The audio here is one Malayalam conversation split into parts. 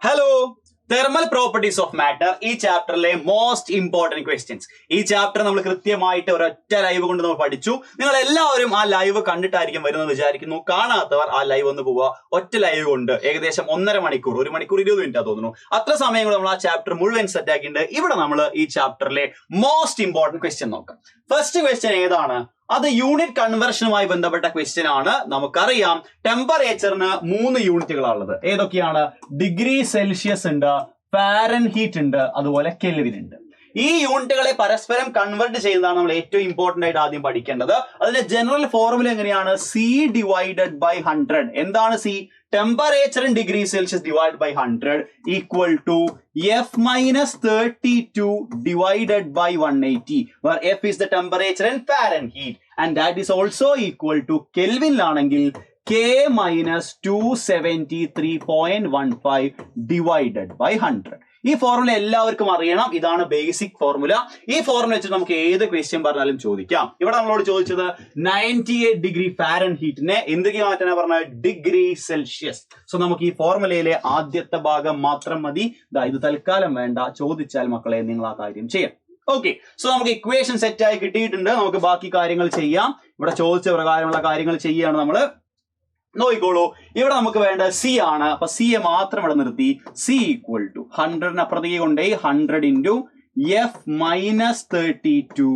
Hello, thermal properties of matter ഈ ചാപ്റ്ററിലെ മോസ്റ്റ് ഇമ്പോർട്ടന്റ് ക്വസ്റ്റ്യൻസ്. ഈ ചാപ്റ്റർ നമ്മൾ കൃത്യമായിട്ട് ഒരൊറ്റ ലൈവ് കൊണ്ട് നമ്മൾ പഠിച്ചു. നിങ്ങൾ എല്ലാവരും ആ ലൈവ് കണ്ടിട്ടായിരിക്കും വരുന്നത് വിചാരിക്കുന്നു. കാണാത്തവർ ആ ലൈവ് ഒന്ന് പോവുക. ഒറ്റ ലൈവ് കൊണ്ട് ഏകദേശം 1.5 മണിക്കൂർ, 1 മണിക്കൂർ 20 മിനിറ്റ് തോന്നുന്നു, അത്ര സമയം കൊണ്ട് നമ്മൾ ആ ചാപ്റ്റർ മുഴുവൻ സെറ്റ് ആക്കിയിട്ടുണ്ട്. ഇവിടെ നമ്മൾ ഈ ചാപ്റ്ററിലെ മോസ്റ്റ് ഇമ്പോർട്ടന്റ് ക്വസ്റ്റ്യൻ നോക്കാം. ഫസ്റ്റ് ക്വസ്റ്റ്യൻ ഏതാണ്? അത് യൂണിറ്റ് കൺവേർഷനുമായി ബന്ധപ്പെട്ട ക്വസ്റ്റ്യൻ ആണ്. നമുക്കറിയാം ടെമ്പറേച്ചറിന് 3 യൂണിറ്റുകളാണുള്ളത്. ഏതൊക്കെയാണ്? ഡിഗ്രി സെൽഷ്യസ് ഉണ്ട്, ഫാരൻഹീറ്റ് ഉണ്ട്, അതുപോലെ കെൽവിൻ ഉണ്ട്. ഈ യൂണിറ്റുകളെ പരസ്പരം കൺവേർട്ട് ചെയ്യുന്നതാണ് നമ്മൾ ഏറ്റവും ഇമ്പോർട്ടന്റ് ആയിട്ട് ആദ്യം പഠിക്കേണ്ടത്. അതിന്റെ ജനറൽ ഫോർമുല എങ്ങനെയാണ്? C divided by 100. എന്താണ് C? Temperature in degree Celsius divide by 100 equal to F minus 32 divided by 180, where F is the temperature in Fahrenheit and that is also equal to Kelvin ആണെങ്കിൽ K minus 273.15 divided by 100. ഈ ഫോർമുല എല്ലാവർക്കും അറിയണം. ഇതാണ് ബേസിക് ഫോർമുല. ഈ ഫോർമുല വെച്ച് നമുക്ക് ഏത് ക്വസ്റ്റ്യൻ പറഞ്ഞാലും ചോദിക്കാം. ഇവിടെ നമ്മളോട് ചോദിച്ചത് 98 ഡിഗ്രി ഫാരൻഹീറ്റിനെ എന്തൊക്കെ മാറ്റാനാ പറഞ്ഞത്? Degree Celsius. സോ നമുക്ക് ഈ ഫോർമുലയിലെ ആദ്യത്തെ ഭാഗം മാത്രം മതി. ഇത് തൽക്കാലം വേണ്ട. ചോദിച്ചാൽ മക്കളെ നിങ്ങൾ ആ കാര്യം ചെയ്യാം. ഓക്കെ, സോ നമുക്ക് ഇക്വേഷൻ സെറ്റ് ആയി കിട്ടിയിട്ടുണ്ട്. നമുക്ക് ബാക്കി കാര്യങ്ങൾ ചെയ്യാം. ഇവിടെ ചോദിച്ച പ്രകാരമുള്ള കാര്യങ്ങൾ ചെയ്യുകയാണ് നമ്മൾ. നോക്കിക്കോളൂ, ഇവിടെ നമുക്ക് വേണ്ട C ആണ്. അപ്പൊ C യെ മാത്രം ഇവിടെ നിർത്തി. C ഈക്വൽ ടു 100 അപ്പുറത്തേക്ക് കൊണ്ടേ 100 into F minus 32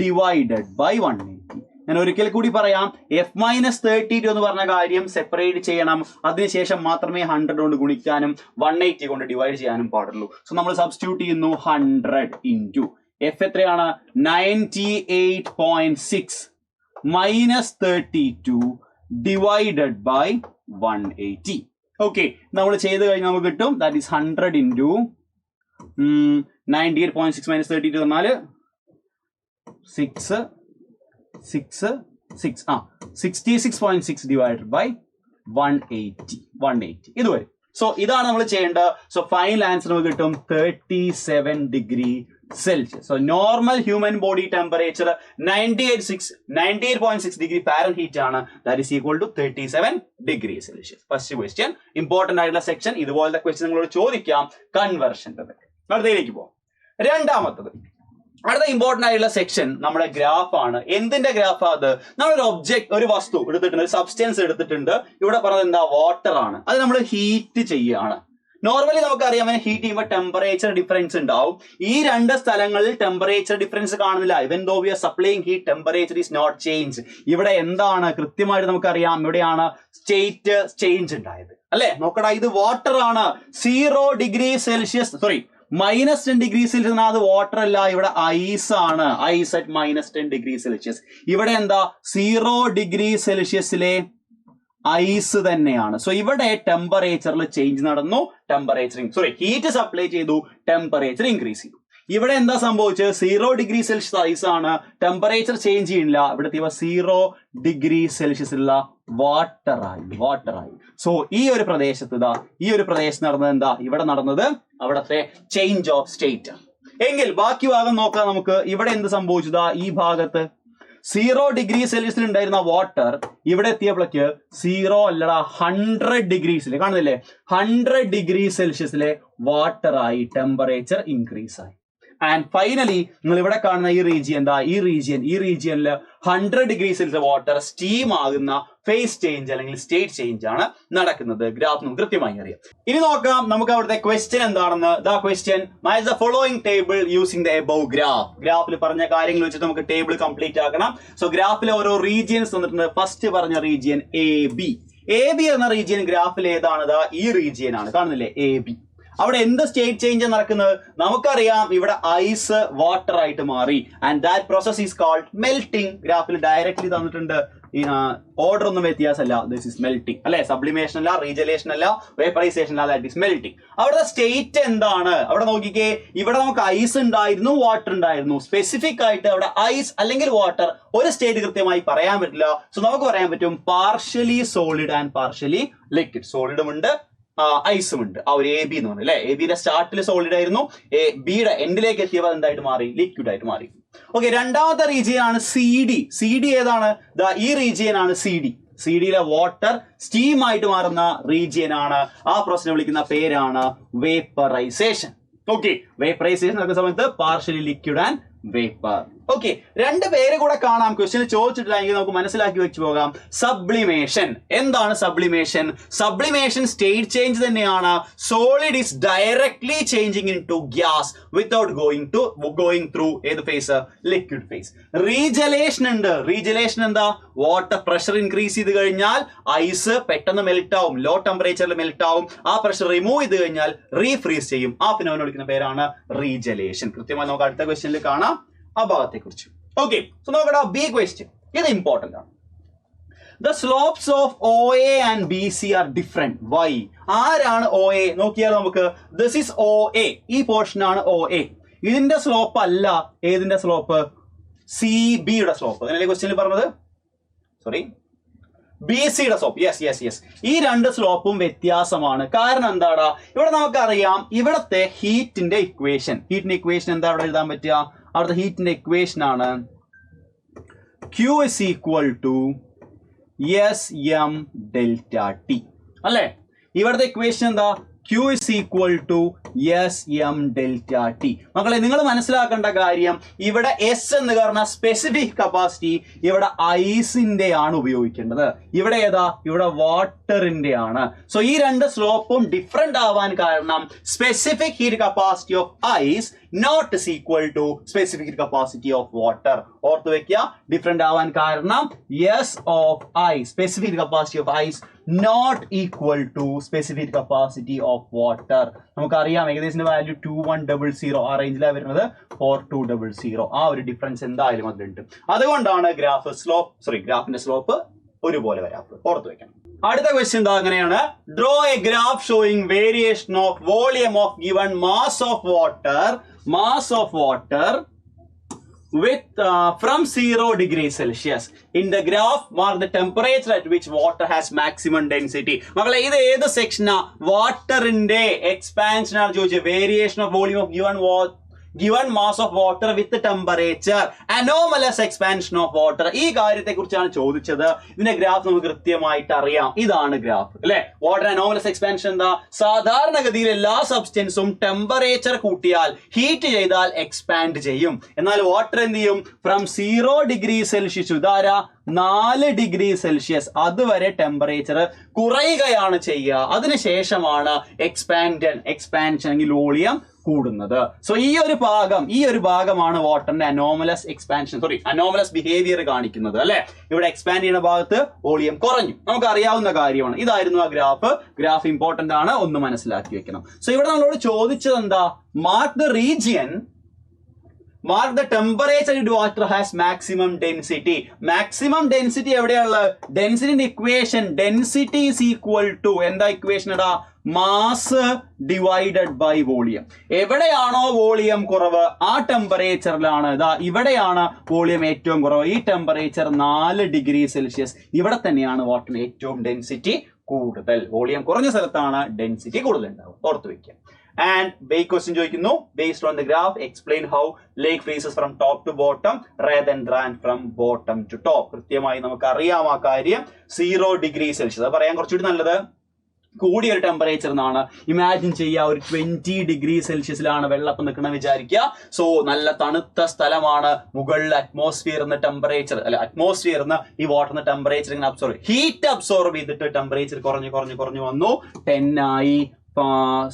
divided by 180. ഞാൻ ഒരിക്കൽ കൂടി പറയാം, F മൈനസ് 32 എന്ന് പറഞ്ഞ കാര്യം സെപ്പറേറ്റ് ചെയ്യണം. അതിനുശേഷം മാത്രമേ 100 കൊണ്ട് ഗുണിക്കാനും 180 കൊണ്ട് ഡിവൈഡ് ചെയ്യാനും പാടുള്ളൂ. സോ നമ്മൾ സബ്സ്റ്റിറ്റ്യൂട്ട് ചെയ്യുന്നു. 100 ഇൻറ്റു F എത്രയാണ്? 98.6 മൈനസ് 32 ഡിവൈഡഡ് ബൈ 180. ഓക്കെ, നമ്മൾ ചെയ്ത് കഴിഞ്ഞാൽ നമുക്ക് കിട്ടും. ദാറ്റ് ഈസ് 100 ഇൻറ്റു 98.6 മൈനസ് 32 പറഞ്ഞാൽ 66.6 ഡിവൈഡഡ് ബൈ 180 ഇതുവരെ. സോ ഇതാണ് നമ്മൾ ചെയ്യേണ്ടത്. സോ ഫൈനൽ ആൻസർ നമുക്ക് കിട്ടും 37 degree Celsius. So normal human body temperature 98.6 degree Fahrenheit ആണ്. That is equal to 37 degree Celsius. First question, important ആയിട്ടുള്ള സെക്ഷൻ. ഇതുപോലത്തെ ക്വസ്റ്റ്യൻ നിങ്ങളോട് ചോദിക്കാം. കൺവേർഷൻ്റെ അടുത്തേക്ക് പോകാം. രണ്ടാമത്തത്, അടുത്ത ഇമ്പോർട്ടന്റ് ആയിട്ടുള്ള സെക്ഷൻ നമ്മുടെ ഗ്രാഫ് ആണ്. എന്തിന്റെ ഗ്രാഫ്? അത് നമ്മളൊരു ഒബ്ജക്ട്, ഒരു വസ്തു എടുത്തിട്ടുണ്ട്, ഒരു സബ്സ്റ്റൻസ് എടുത്തിട്ടുണ്ട്. ഇവിടെ പറഞ്ഞത് എന്താ? വാട്ടർ ആണ്. അത് നമ്മൾ ഹീറ്റ് ചെയ്യുകയാണ്. നോർമലി നമുക്കറിയാം, ഹീറ്റ് ചെയ്യുമ്പോൾ ടെമ്പറേച്ചർ ഡിഫറൻസ് ഉണ്ടാവും. ഈ രണ്ട് സ്ഥലങ്ങളിൽ ടെമ്പറേച്ചർ ഡിഫറൻസ് കാണുന്നില്ല. Even though we are supplying heat, temperature is not change. ഇവിടെ എന്താണ് കൃത്യമായിട്ട് നമുക്കറിയാം, ഇവിടെയാണ് സ്റ്റേറ്റ് ചേഞ്ച് ഉണ്ടായത് അല്ലെ. നോക്കടാ, ഇത് വാട്ടർ ആണ്. 0 degree Celsius, sorry minus 10 degree Celsius. അത് വാട്ടർ അല്ല, ഇവിടെ ഐസ് ആണ്. Ice at minus 10 degree Celsius. ഇവിടെ എന്താ? 0 ഡിഗ്രി സെൽഷ്യസിലെ ഐസ് തന്നെയാണ്. സോ ഇവിടെ ടെമ്പറേച്ചറിൽ ചേഞ്ച് നടന്നു. ഹീറ്റ് സപ്ലൈ ചെയ്തു, ടെമ്പറേച്ചർ ഇൻക്രീസ് ചെയ്തു. ഇവിടെ എന്താ സംഭവിച്ചത്? 0 ഡിഗ്രി സെൽഷ്യസ് ഐസ് ആണ്, ടെമ്പറേച്ചർ ചേഞ്ച് ചെയ്യുന്നില്ല. ഇവിടുത്തെ 0 ഡിഗ്രി സെൽഷ്യസിലുള്ള വാട്ടറായി. സോ ഈ ഒരു പ്രദേശത്ത് നടന്നത് എന്താ? ഇവിടെ നടന്നത് അവിടത്തെ ചേഞ്ച് ഓഫ് സ്റ്റേറ്റ്. എങ്കിൽ ബാക്കി ഭാഗം നോക്കാം നമുക്ക്. ഇവിടെ എന്ത് സംഭവിച്ചതാ? ഈ ഭാഗത്ത് 0 ഡിഗ്രി സെൽഷ്യസിൽ ഉണ്ടായിരുന്ന വാട്ടർ ഇവിടെ എത്തിയപ്പോഴേക്ക് 0 അല്ലടാ 100 ഡിഗ്രീസിൽ, കാണുന്നില്ലേ? 100 ഡിഗ്രി സെൽഷ്യസിലെ വാട്ടർ ആയി, ടെമ്പറേച്ചർ ഇൻക്രീസ് ആയി. ആൻഡ് ഫൈനലി നിങ്ങൾ ഇവിടെ കാണുന്ന ഈ റീജിയൻ എന്താ? ഈ റീജിയനിൽ 100 ഡിഗ്രി സെൽഷ്യസ് വാട്ടർ സ്റ്റീം ആകുന്ന ഫേസ് ചേഞ്ച് അല്ലെങ്കിൽ സ്റ്റേറ്റ് ചേഞ്ച് ആണ് നടക്കുന്നത്. ഗ്രാഫ് നമുക്ക് കൃത്യമായി അറിയാം. ഇനി നോക്കാം നമുക്ക് അവിടുത്തെ ക്വസ്റ്റ്യൻ എന്താണെന്ന്. The question match the following table using the above graph. ഗ്രാഫിൽ പറഞ്ഞ കാര്യങ്ങൾ വെച്ചിട്ട് നമുക്ക് ടേബിൾ കംപ്ലീറ്റ് ആക്കണം. സോ ഗ്രാഫിലെ ഓരോ റീജിയൻസ് തന്നിട്ടുണ്ട്. ഫസ്റ്റ് പറഞ്ഞ റീജിയൻ AB എന്ന റീജിയൻ ഗ്രാഫിൽ ഏതാണ്? ഈ റീജിയൻ ആണ്, കാണുന്നില്ലേ? AB. അവിടെ എന്ത് സ്റ്റേറ്റ് ചേഞ്ച് നടക്കുന്നത്? നമുക്കറിയാം, ഇവിടെ ഐസ് വാട്ടർ ആയിട്ട് മാറി. And that process is called melting. ഗ്രാഫിൽ ഡയറക്ട്ലി തന്നിട്ടുണ്ട്. ഓർഡർ ഒന്നും വ്യത്യാസമല്ല. ദിസ് ഇസ് മെൽറ്റിംഗ് അല്ലെ. സബ്ലിമേഷൻ അല്ല, റീജലേഷൻ അല്ല, വേപ്പറൈസേഷൻ അല്ല, ദാറ്റ് ഇസ് മെൽറ്റിംഗ്. അവിടുത്തെ സ്റ്റേറ്റ് എന്താണ്? അവിടെ നോക്കിക്കേ, ഇവിടെ നമുക്ക് ഐസ് ഉണ്ടായിരുന്നു, വാട്ടർ ഉണ്ടായിരുന്നു. സ്പെസിഫിക് ആയിട്ട് അവിടെ ഐസ് അല്ലെങ്കിൽ വാട്ടർ ഒരു സ്റ്റേറ്റ് കൃത്യമായി പറയാൻ പറ്റില്ല. സോ നമുക്ക് പറയാൻ പറ്റും partially solid and partially liquid. സോളിഡും ഉണ്ട്, ഐസും ഉണ്ട്. ആ ഒരു AB എന്ന് പറഞ്ഞു അല്ലെ. ABയുടെ സ്റ്റാർട്ടിൽ സോളിഡ് ആയിരുന്നു, Bയുടെ എൻഡിലേക്ക് എത്തിയപ്പോൾ എന്തായിട്ട് മാറി? ലിക്വിഡ് ആയിട്ട് മാറി. ഓക്കെ, രണ്ടാമത്തെ റീജിയൻ ആണ് CD. CD ഏതാണ്? ഈ റീജിയൻ ആണ് CD. സി ഡിയിലെ വാട്ടർ സ്റ്റീം ആയിട്ട് മാറുന്ന റീജിയൻ ആണ്. ആ പ്രോസസ്സിനെ വിളിക്കുന്ന പേരാണ് വേപ്പറൈസേഷൻ. ഓക്കെ, വേപ്പറൈസേഷൻ നടക്കുന്ന സമയത്ത് partially liquid and vapour. Okay, രണ്ട് പേര് കൂടെ കാണാം. ക്വസ്റ്റ്യൻ ചോദിച്ചിട്ടില്ലെങ്കിൽ നമുക്ക് മനസ്സിലാക്കി വെച്ച് പോകാം. സബ്ലിമേഷൻ. എന്താണ് സബ്ലിമേഷൻ? സബ്ലിമേഷൻ സ്റ്റേറ്റ് ചേഞ്ച് തന്നെയാണ്. Solid is directly changing into gas without going through ഏത് ഫേസ്? Liquid phase. റീജലേഷൻ ഉണ്ട്. റീജലേഷൻ എന്താ? വാട്ടർ പ്രഷർ ഇൻക്രീസ് ചെയ്ത് കഴിഞ്ഞാൽ ഐസ് പെട്ടെന്ന് മെൽറ്റ് ആവും, ലോ ടെമ്പറേച്ചറിൽ മെൽറ്റ് ആവും. ആ പ്രഷർ റിമൂവ് ചെയ്ത് കഴിഞ്ഞാൽ റീഫ്രീസ് ചെയ്യും. ആ ഫിനോമിനൻ വിളിക്കുന്ന പേരാണ് റീജലേഷൻ. കൃത്യമായി നമുക്ക് അടുത്ത ക്വസ്റ്റ്യനിൽ കാണാം ആ ഭാഗത്തെ കുറിച്ച്. ഓക്കെ, സോ നോക്കടാ ബി ക്വസ്റ്റ്യൻ. ഇത് ഇമ്പോർട്ടന്റ് ആണ്. The slopes of OA and BC are different. Why? ആരാണ് OA? നോക്കിയാൽ നമുക്ക് this is OA. ഈ പോർഷൻ ആണ് OA. ഇതിന്റെ സ്ലോപ്പ് അല്ല ഏതിന്റെ സ്ലോപ്പ്? CB യുടെ സ്ലോപ്പ്. അങ്ങനെയല്ലേ ക്വസ്റ്റ്യനിൽ പറഞ്ഞത്? സോറി, BC യുടെ സ്ലോപ്പ്. യെസ്. ഈ രണ്ട് സ്ലോപ്പും വ്യത്യാസമാണ്. കാരണം എന്താടാ? ഇവിടെ നമുക്കറിയാം ഇവിടത്തെ ഹീറ്റിന്റെ ഇക്വേഷൻ എന്താ അവിടെ എഴുതാൻ പറ്റുക? അവിടുത്തെ ഹീറ്റിന്റെ ഇക്വേഷൻ ആണ് Q is equal to SM delta T. അല്ലേ? ഇവിടുത്തെ ഇക്വേഷൻ എന്താ? Q is equal to SM delta T. മക്കളെ, നിങ്ങൾ മനസ്സിലാക്കേണ്ട കാര്യം ഇവിടെ S എന്ന് പറഞ്ഞ സ്പെസിഫിക് കപ്പാസിറ്റി ഇവിടെ ഐസിന്റെ ആണ് ഉപയോഗിക്കേണ്ടത്. ഇവിടെ ഏതാ? ഇവിടെ വാട്ടറിന്റെ ആണ്. സോ ഈ രണ്ട് സ്ലോപ്പും ഡിഫറെന്റ് ആവാൻ കാരണം specific heat capacity of ice not is equal to specific capacity of water. ഓർത്ത് വെക്കുക, ഡിഫറെന്റ് ആവാൻ കാരണം S of I, specific capacity of ice not equal to specific capacity of water. നമുക്കറിയാം ഏകദേശം വാല്യൂ 2100 ആ റേഞ്ചിലാണ് വരുന്നത്, 4200. ആ ഒരു ഡിഫറൻസ് എന്തായാലും അതിലുണ്ട്. അതുകൊണ്ടാണ് ഗ്രാഫിന്റെ സ്ലോപ്പ് ഒരുപോലെ വരാത്തത്. ഓർത്ത് വെക്കണം. അടുത്ത ക്വസ്റ്റ്യൻ എന്താ? അങ്ങനെയാണ്, draw A graph showing variation of volume of given mass of water with from 0 degrees Celsius. In the graph, mark the temperature at which water has maximum density. മക്കളെ, ഇത് ഏത് സെക്ഷനാ? വാട്ടറിന്റെ എക്സ്പാൻഷൻ ആണ് ചോദിച്ചത്. Variation of volume of given mass of water with temperature, anomalous expansion of water. ഈ കാര്യത്തെ കുറിച്ചാണ് ചോദിച്ചത്. ഇതിന്റെ ഗ്രാഫ് നമുക്ക് കൃത്യമായിട്ട് അറിയാം. ഇതാണ് ഗ്രാഫ് അല്ലെ? വാട്ടർ അനോമലസ് എക്സ്പാൻഷൻ എന്താ? സാധാരണഗതിയിൽ എല്ലാ സബ്സ്റ്റൻസും ടെമ്പറേച്ചർ കൂട്ടിയാൽ, ഹീറ്റ് ചെയ്താൽ എക്സ്പാൻഡ് ചെയ്യും. എന്നാൽ വാട്ടർ എന്ത് ചെയ്യും? ഫ്രം 0 ഡിഗ്രി സെൽഷ്യസ്, ഇതാരാ? 4 ഡിഗ്രി സെൽഷ്യസ് അതുവരെ ടെമ്പറേച്ചർ കുറയുകയാണ് ചെയ്യുക. അതിനുശേഷമാണ് എക്സ്പാൻഷൻ അല്ലെങ്കിൽ വോളിയം കൂടുന്നത്. സോ ഈ ഒരു ഭാഗമാണ് വാട്ടറിന്റെ അനോമലസ് ബിഹേവിയർ കാണിക്കുന്നത് അല്ലെ? ഇവിടെ എക്സ്പാൻഡ് ചെയ്യുന്ന ഭാഗത്ത് വോളിയം കുറഞ്ഞു, നമുക്ക് അറിയാവുന്ന കാര്യമാണ്. ഇതായിരുന്നു ആ ഗ്രാഫ് ഇമ്പോർട്ടന്റ് ആണ്, ഒന്ന് മനസ്സിലാക്കി വെക്കണം. സോ ഇവിടെ നമ്മളോട് ചോദിച്ചത് എന്താ? mark the temperature at water has maximum density. maximum density എവിടെയുള്ളത്? ഡെൻസിറ്റിന്റെ equation, density is equal to എന്താ ഇക്വേഷൻ? ഇടാ, മാസ് ഡിവൈഡഡ് ബൈ വോളിയം. എവിടെയാണോ വോളിയം കുറവ് ആ ടെമ്പറേച്ചറിലാണ്, ഇവിടെയാണ് വോളിയം ഏറ്റവും കുറവ്. ഈ ടെമ്പറേച്ചർ 4 ഡിഗ്രി സെൽഷ്യസ്. ഇവിടെ തന്നെയാണ് വാട്ടറിന് ഏറ്റവും ഡെൻസിറ്റി കൂടുതൽ. വോളിയം കുറഞ്ഞ സ്ഥലത്താണ് ഡെൻസിറ്റി കൂടുതൽ ഉണ്ടാവും. ഓർത്ത് വെക്കുക. And base question ചോദിക്കുന്നു, based on the graph explain how lake freezes from top to bottom rather than from bottom to top. കൃത്യമായി നമുക്ക് അറിയാം ആ കാര്യം. 0 ഡിഗ്രി സെൽഷ്യസ് അത് പറയാൻ കുറച്ചുകൂടി നല്ലത് കൂടിയൊരു ടെമ്പറേച്ചർ എന്നാണ്. ഇമാജിൻ ചെയ്യുക, ഒരു 20 ഡിഗ്രി സെൽഷ്യസിലാണ് വെള്ളപ്പം നിൽക്കണം വിചാരിക്കുക. സോ നല്ല തണുത്ത സ്ഥലമാണ്. മുകളിൽ അറ്റ്മോസ്ഫിയറിന്ന് ഈ വാട്ടറിന് ടെമ്പറേച്ചർ ഇങ്ങനെ ഹീറ്റ് അബ്സോർബ് ചെയ്തിട്ട് ടെമ്പറേച്ചർ കുറഞ്ഞു വന്നു. 10 ആയി,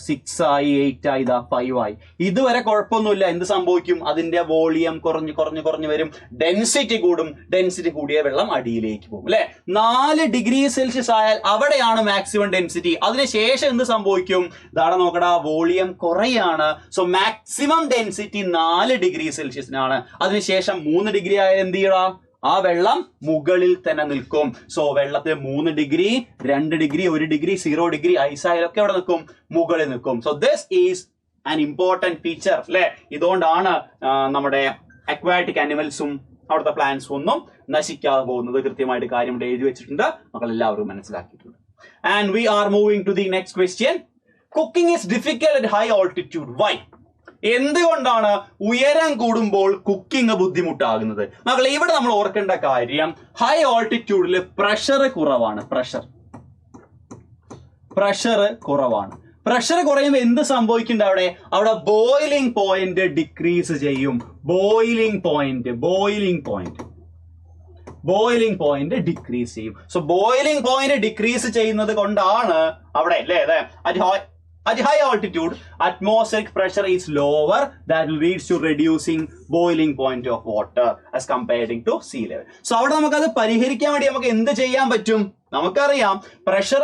6 ആയി, 8 ആയി, 5 ആയി. ഇതുവരെ കുഴപ്പമൊന്നുമില്ല. എന്ത് സംഭവിക്കും? അതിന്റെ വോളിയം കുറഞ്ഞു വരും, ഡെൻസിറ്റി കൂടും. ഡെൻസിറ്റി കൂടിയ വെള്ളം അടിയിലേക്ക് പോകും അല്ലെ? 4 ഡിഗ്രി സെൽഷ്യസ് ആയാൽ അവിടെയാണ് മാക്സിമം ഡെൻസിറ്റി. അതിനുശേഷം എന്ത് സംഭവിക്കും? ഇതാണ് നോക്കടാ, വോളിയം കുറയാണ്. സോ മാക്സിമം ഡെൻസിറ്റി 4 ഡിഗ്രി സെൽഷ്യസിനാണ്. അതിനുശേഷം 3 ഡിഗ്രി ആയാൽ എന്ത് ചെയ്യടാ? ആ വെള്ളം മുകളിൽ തന്നെ നിൽക്കും. സോ വെള്ളത്തിൽ 3 ഡിഗ്രി, 2 ഡിഗ്രി, 1 ഡിഗ്രി, 0 ഡിഗ്രി ഐസായാലൊക്കെ എവിടെ നിൽക്കും? മുകളിൽ നിൽക്കും. So this is an important feature അല്ലെ? ഇതുകൊണ്ടാണ് നമ്മുടെ അക്വാറ്റിക് ആനിമൽസും അവിടുത്തെ പ്ലാന്റ്സും ഒന്നും നശിക്കാതെ പോകുന്നത്. കൃത്യമായിട്ട് കാര്യം ഇവിടെ എഴുതി വെച്ചിട്ടുണ്ട്, നമ്മൾ എല്ലാവരും മനസ്സിലാക്കിയിട്ടുണ്ട്. And we are moving to the next question. Cooking is difficult at high altitude. Why? എന്തുകൊണ്ടാണ് ഉയരം കൂടുമ്പോൾ കുക്കിംഗ് ബുദ്ധിമുട്ടാകുന്നത്? മക്കളെ ഇവിടെ നമ്മൾ ഓർക്കേണ്ട കാര്യം, ഹൈ ഓൾട്ടിറ്റ്യൂഡിൽ പ്രഷർ കുറവാണ്. പ്രഷർ കുറവാണ്. പ്രഷർ കുറയുമ്പോൾ എന്ത് സംഭവിക്കുന്നുണ്ട്? അവിടെ ബോയിലിംഗ് പോയിന്റ് ഡിക്രീസ് ചെയ്യും. ബോയിലിംഗ് പോയിന്റ് ഡിക്രീസ് ചെയ്യും. സോ ബോയിലിംഗ് പോയിന്റ് ഡിക്രീസ് ചെയ്യുന്നത് കൊണ്ടാണ് അവിടെ അല്ലേ at high altitude atmospheric pressure is lower, that leads to reducing boiling point of water as compared to sea level. So അവിടെ നമുക്കത് പരിഹരിക്കാൻ വേണ്ടി നമുക്ക് എന്ത് ചെയ്യാൻ പറ്റും? നമുക്കറിയാം പ്രഷർ